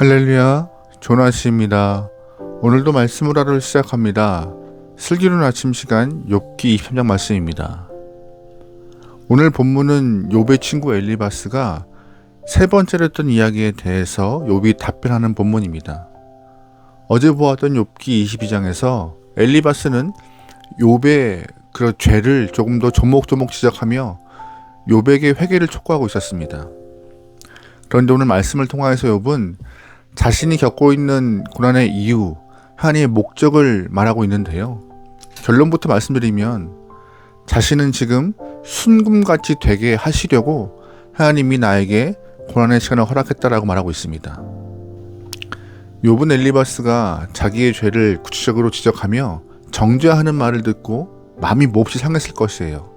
할렐루야, 조나시입니다. 오늘도 말씀을 하루 시작합니다. 슬기로운 아침 시간 욥기 23장 말씀입니다. 오늘 본문은 욥의 친구 엘리바스가 세 번째로 했던 이야기에 대해서 욥이 답변하는 본문입니다. 어제 보았던 욥기 22장에서 엘리바스는 욥의 그런 죄를 조금 더 조목조목 지적하며 욥에게 회개를 촉구하고 있었습니다. 그런데 오늘 말씀을 통하여서 욥은 자신이 겪고 있는 고난의 이유, 하나님의 목적을 말하고 있는데요. 결론부터 말씀드리면 자신은 지금 순금같이 되게 하시려고 하나님이 나에게 고난의 시간을 허락했다라고 말하고 있습니다. 욥은 엘리바스가 자기의 죄를 구체적으로 지적하며 정죄하는 말을 듣고 마음이 몹시 상했을 것이에요.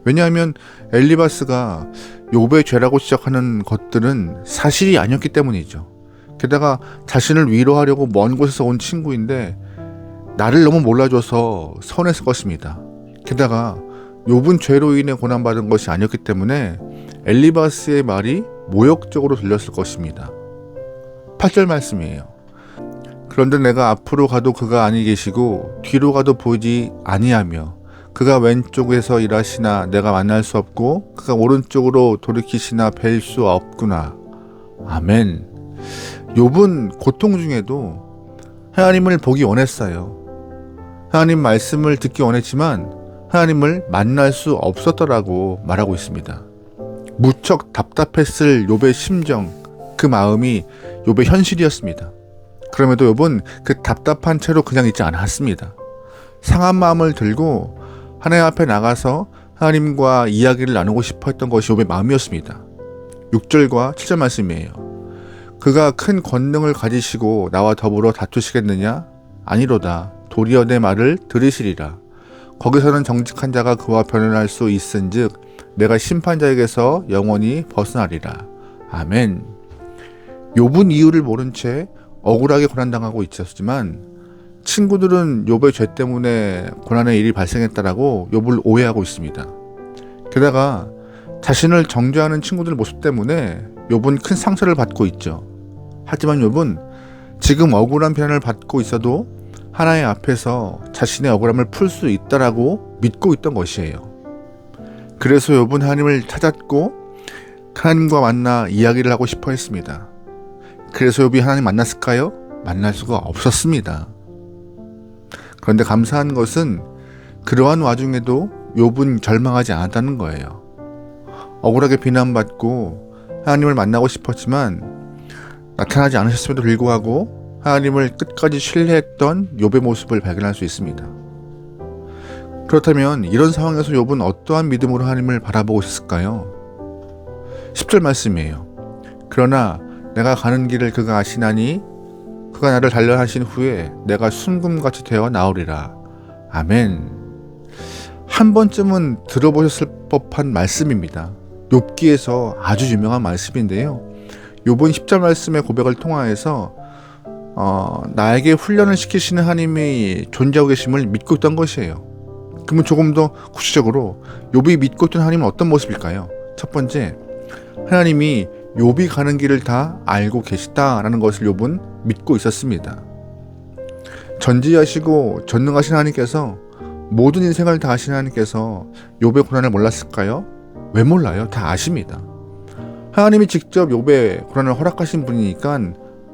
왜냐하면 엘리바스가 욥의 죄라고 지적하는 것들은 사실이 아니었기 때문이죠. 게다가 자신을 위로하려고 먼 곳에서 온 친구인데 나를 너무 몰라줘서 서운했을 것입니다. 게다가 욥은 죄로 인해 고난받은 것이 아니었기 때문에 엘리바스의 말이 모욕적으로 들렸을 것입니다. 8절 말씀이에요. 그런데 내가 앞으로 가도 그가 아니 계시고 뒤로 가도 보이지 아니하며 그가 왼쪽에서 일하시나 내가 만날 수 없고 그가 오른쪽으로 돌이키시나 뵐 수 없구나. 아멘. 욥은 고통 중에도 하나님을 보기 원했어요. 하나님 말씀을 듣기 원했지만 하나님을 만날 수 없었더라고 말하고 있습니다. 무척 답답했을 욥의 심정, 그 마음이 욥의 현실이었습니다. 그럼에도 욥은 그 답답한 채로 그냥 있지 않았습니다. 상한 마음을 들고 하나님 앞에 나가서 하나님과 이야기를 나누고 싶어 했던 것이 욥의 마음이었습니다. 6절과 7절 말씀이에요. 그가 큰 권능을 가지시고 나와 더불어 다투시겠느냐? 아니로다. 도리어 내 말을 들으시리라. 거기서는 정직한 자가 그와 변론할 수 있은즉 내가 심판자에게서 영원히 벗어나리라. 아멘. 욥은 이유를 모른 채 억울하게 고난당하고 있었지만 친구들은 욥의 죄 때문에 고난의 일이 발생했다라고 욥을 오해하고 있습니다. 게다가 자신을 정죄하는 친구들 모습 때문에 욥은 큰 상처를 받고 있죠. 하지만 욥은 지금 억울한 비난을 받고 있어도 하나님 앞에서 자신의 억울함을 풀 수 있다라고 믿고 있던 것이에요. 그래서 욥은 하나님을 찾았고 하나님과 만나 이야기를 하고 싶어 했습니다. 그래서 욥이 하나님 만났을까요? 만날 수가 없었습니다. 그런데 감사한 것은 그러한 와중에도 욥은 절망하지 않았다는 거예요. 억울하게 비난받고 하나님을 만나고 싶었지만 나타나지 않으셨음에도 불구하고 하나님을 끝까지 신뢰했던 욥의 모습을 발견할 수 있습니다. 그렇다면 이런 상황에서 욥은 어떠한 믿음으로 하나님을 바라보고 있었을까요? 10절 말씀이에요. 그러나 내가 가는 길을 그가 아시나니 그가 나를 단련하신 후에 내가 순금같이 되어 나오리라. 아멘. 한 번쯤은 들어보셨을 법한 말씀입니다. 욥기에서 아주 유명한 말씀인데요. 욥은 10절 말씀의 고백을 통하여서 나에게 훈련을 시키시는 하나님이 존재하고 계심을 믿고 있던 것이에요. 그러면 조금 더 구체적으로 욥이 믿고 있던 하나님은 어떤 모습일까요? 첫 번째, 하나님이 욥이 가는 길을 다 알고 계시다라는 것을 욥은 믿고 있었습니다. 전지하시고 전능하신 하나님께서 모든 인생을 다 아신 하나님께서 욥의 고난을 몰랐을까요? 왜 몰라요? 다 아십니다. 하나님이 직접 욥의 고난을 허락하신 분이니까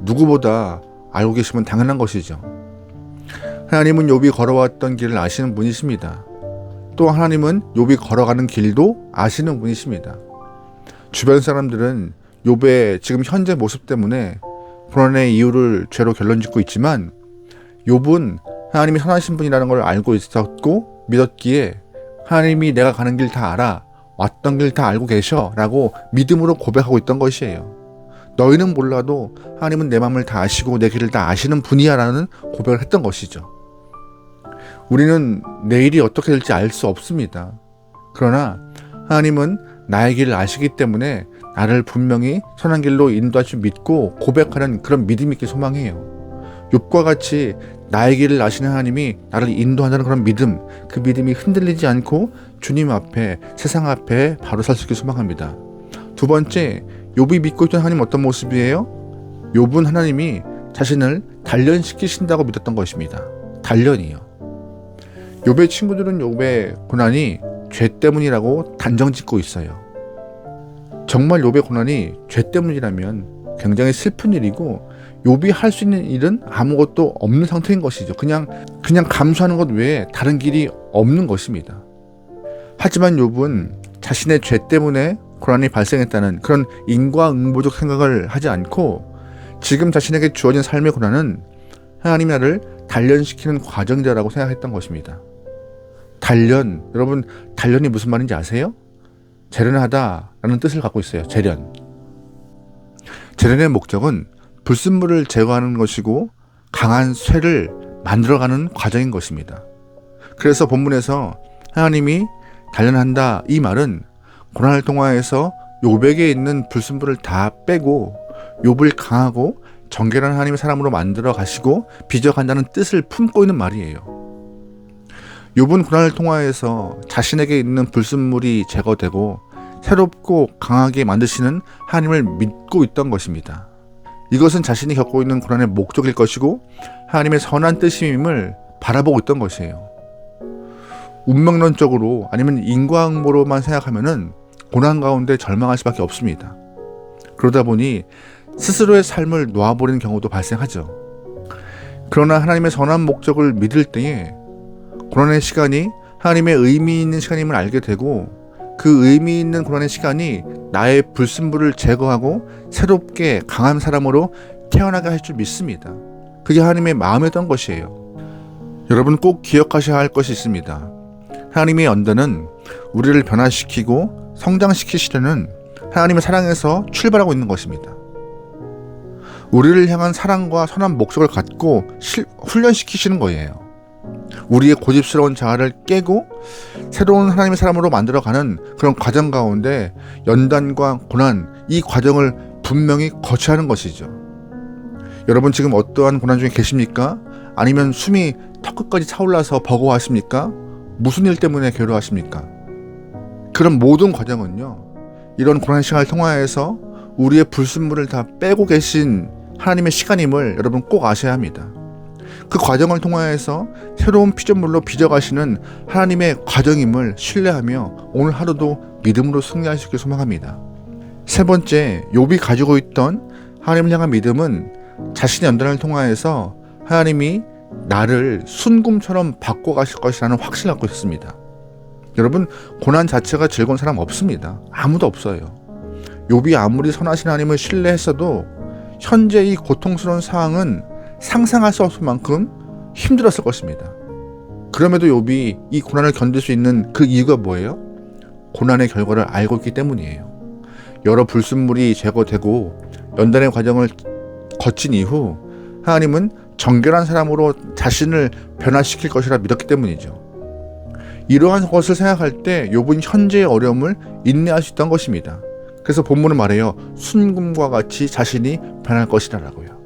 누구보다 알고 계시면 당연한 것이죠. 하나님은 욥이 걸어왔던 길을 아시는 분이십니다. 또 하나님은 욥이 걸어가는 길도 아시는 분이십니다. 주변 사람들은 욥의 지금 현재 모습 때문에 고난의 이유를 죄로 결론짓고 있지만 욥은 하나님이 선하신 분이라는 걸 알고 있었고 믿었기에 하나님이 내가 가는 길 다 알아, 왔던 길 다 알고 계셔 라고 믿음으로 고백하고 있던 것이에요. 너희는 몰라도 하나님은 내 마음을 다 아시고 내 길을 다 아시는 분이야 라는 고백을 했던 것이죠. 우리는 내일이 어떻게 될지 알 수 없습니다. 그러나 하나님은 나의 길을 아시기 때문에 나를 분명히 선한 길로 인도할 줄 믿고 고백하는 그런 믿음 있게 소망해요. 욥과 같이 나의 길을 아시는 하나님이 나를 인도한다는 그런 믿음, 그 믿음이 흔들리지 않고 주님 앞에, 세상 앞에 바로 설 수 있게 소망합니다. 두 번째, 욥이 믿고 있던 하나님 어떤 모습이에요? 욥은 하나님이 자신을 단련시키신다고 믿었던 것입니다. 단련이요. 욥의 친구들은 욥의 고난이 죄 때문이라고 단정짓고 있어요. 정말 욥의 고난이 죄 때문이라면 굉장히 슬픈 일이고 욥이 할 수 있는 일은 아무것도 없는 상태인 것이죠. 그냥 감수하는 것 외에 다른 길이 없는 것입니다. 하지만 욥은 자신의 죄 때문에 고난이 발생했다는 그런 인과응보적 생각을 하지 않고 지금 자신에게 주어진 삶의 고난은 하나님이 나를 단련시키는 과정이라고 생각했던 것입니다. 단련, 여러분 단련이 무슨 말인지 아세요? 재련하다라는 뜻을 갖고 있어요. 재련의 목적은 불순물을 제거하는 것이고 강한 쇠를 만들어가는 과정인 것입니다. 그래서 본문에서 하나님이 단련한다 이 말은 고난을 통하여서 욥에게 있는 불순물을 다 빼고 욥을 강하고 정결한 하나님의 사람으로 만들어 가시고 빚어간다는 뜻을 품고 있는 말이에요. 욥은 고난을 통하여서 자신에게 있는 불순물이 제거되고 새롭고 강하게 만드시는 하나님을 믿고 있던 것입니다. 이것은 자신이 겪고 있는 고난의 목적일 것이고 하나님의 선한 뜻임을 바라보고 있던 것이에요. 운명론적으로 아니면 인과응보로만 생각하면은 고난 가운데 절망할 수밖에 없습니다. 그러다 보니 스스로의 삶을 놓아버리는 경우도 발생하죠. 그러나 하나님의 선한 목적을 믿을 때에 고난의 시간이 하나님의 의미 있는 시간임을 알게 되고 그 의미 있는 고난의 시간이 나의 불순물을 제거하고 새롭게 강한 사람으로 태어나게 할 줄 믿습니다. 그게 하나님의 마음이었던 것이에요. 여러분 꼭 기억하셔야 할 것이 있습니다. 하나님의 연단은 우리를 변화시키고 성장시키시려는 하나님의 사랑에서 출발하고 있는 것입니다. 우리를 향한 사랑과 선한 목적을 갖고 훈련시키시는 거예요. 우리의 고집스러운 자아를 깨고 새로운 하나님의 사람으로 만들어가는 그런 과정 가운데 연단과 고난, 이 과정을 분명히 거쳐야 하는 것이죠. 여러분 지금 어떠한 고난 중에 계십니까? 아니면 숨이 턱끝까지 차올라서 버거워하십니까? 무슨 일 때문에 괴로워하십니까? 그런 모든 과정은요, 이런 고난 시간을 통하여서 우리의 불순물을 다 빼고 계신 하나님의 시간임을 여러분 꼭 아셔야 합니다. 그 과정을 통하여서 새로운 피조물로 빚어가시는 하나님의 과정임을 신뢰하며 오늘 하루도 믿음으로 승리하시길 소망합니다. 세 번째, 욥이 가지고 있던 하나님을 향한 믿음은 자신의 연단을 통하여서 하나님이 나를 순금처럼 바꿔가실 것이라는 확신을 갖고 있습니다. 여러분 고난 자체가 즐거운 사람 없습니다. 아무도 없어요. 욥이 아무리 선하신 하나님을 신뢰했어도 현재 이 고통스러운 상황은 상상할 수 없을 만큼 힘들었을 것입니다. 그럼에도 욥이 이 고난을 견딜 수 있는 그 이유가 뭐예요? 고난의 결과를 알고 있기 때문이에요. 여러 불순물이 제거되고 연단의 과정을 거친 이후 하나님은 정결한 사람으로 자신을 변화시킬 것이라 믿었기 때문이죠. 이러한 것을 생각할 때 욥은 현재의 어려움을 인내할 수 있던 것입니다. 그래서 본문은 말해요. 순금과 같이 자신이 변할 것이라 라고요.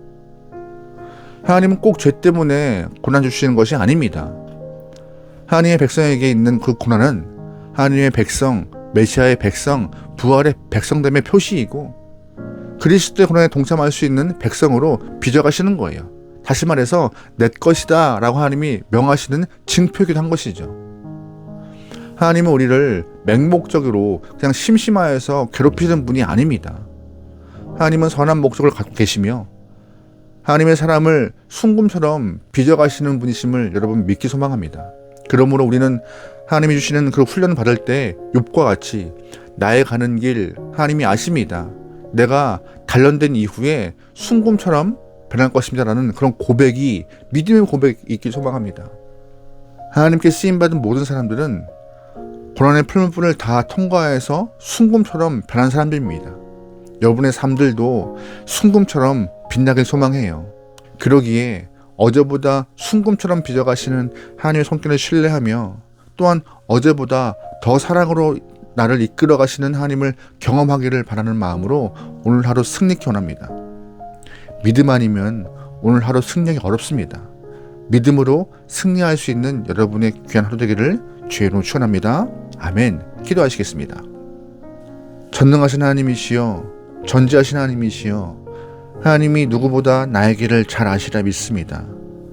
하나님은 꼭 죄 때문에 고난 주시는 것이 아닙니다. 하나님의 백성에게 있는 그 고난은 하나님의 백성, 메시아의 백성, 부활의 백성됨의 표시이고 그리스도의 고난에 동참할 수 있는 백성으로 빚어가시는 거예요. 다시 말해서 내 것이다 라고 하나님이 명하시는 징표이기도 한 것이죠. 하나님은 우리를 맹목적으로 그냥 심심하여서 괴롭히는 분이 아닙니다. 하나님은 선한 목적을 갖고 계시며 하나님의 사람을 순금처럼 빚어가시는 분이심을 여러분 믿기 소망합니다. 그러므로 우리는 하나님이 주시는 그 훈련을 받을 때 욥과 같이 나의 가는 길 하나님이 아십니다. 내가 단련된 이후에 순금처럼 변할 것입니다라는 그런 고백이 믿음의 고백이 있길 소망합니다. 하나님께 쓰임받은 모든 사람들은 고난의 풀무불을 다 통과해서 순금처럼 변한 사람들입니다. 여러분의 삶들도 순금처럼 빛나길 소망해요. 그러기에 어제보다 순금처럼 빚어가시는 하나님의 손길을 신뢰하며 또한 어제보다 더 사랑으로 나를 이끌어 가시는 하나님을 경험하기를 바라는 마음으로 오늘 하루 승리케 원합니다. 믿음 아니면 오늘 하루 승리하기 어렵습니다. 믿음으로 승리할 수 있는 여러분의 귀한 하루 되기를 주의 이름으로 축원합니다. 아멘. 기도하시겠습니다. 전능하신 하나님이시여, 전지하신 하나님이시여, 하나님이 누구보다 나의 길을 잘 아시라 믿습니다.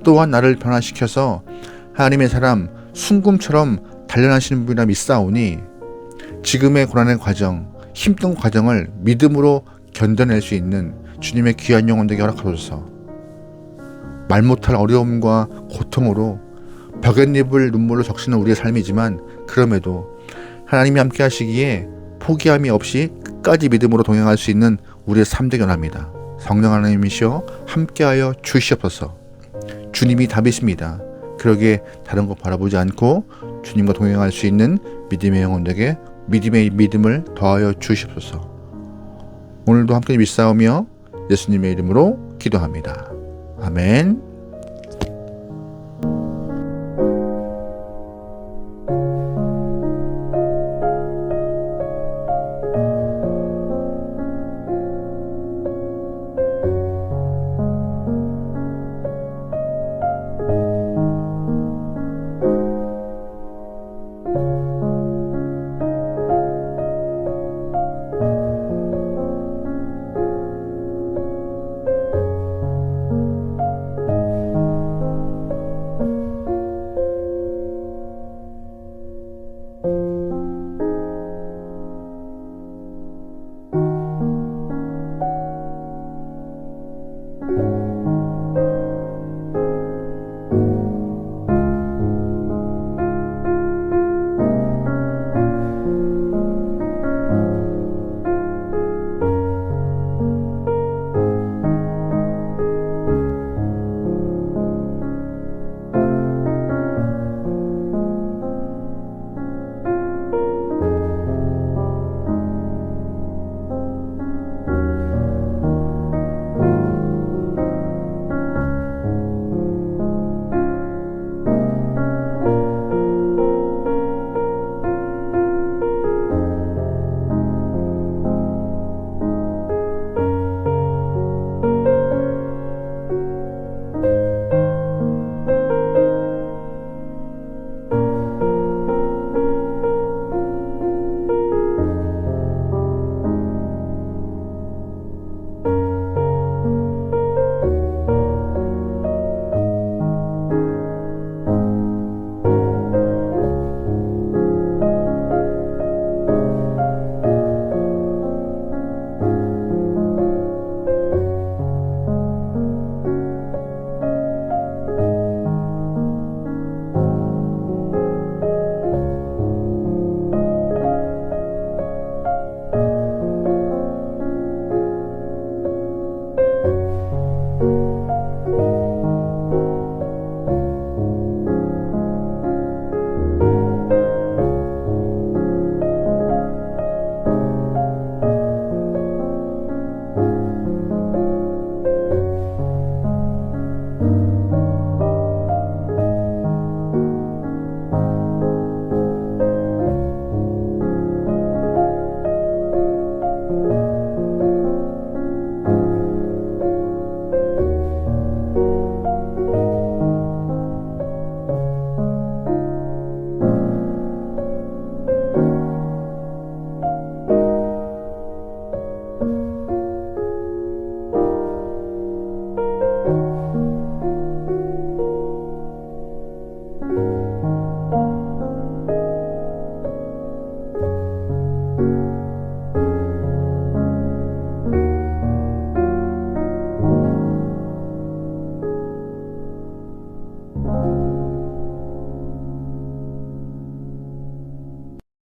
또한 나를 변화시켜서 하나님의 사람 순금처럼 단련하시는 분이라 믿사오니 지금의 고난의 과정, 힘든 과정을 믿음으로 견뎌낼 수 있는 주님의 귀한 영혼 되게 허락하소서. 말 못할 어려움과 고통으로 벽엔잎을 눈물로 적시는 우리의 삶이지만 그럼에도 하나님이 함께 하시기에 포기함이 없이 끝까지 믿음으로 동행할 수 있는 우리의 삶 되기 원합니다. 성령 하나님이시여 함께하여 주시옵소서. 주님이 답이십니다. 그러기에 다른 것 바라보지 않고 주님과 동행할 수 있는 믿음의 영혼에게 믿음의 믿음을 더하여 주시옵소서. 오늘도 함께 믿사오며 예수님의 이름으로 기도합니다. 아멘.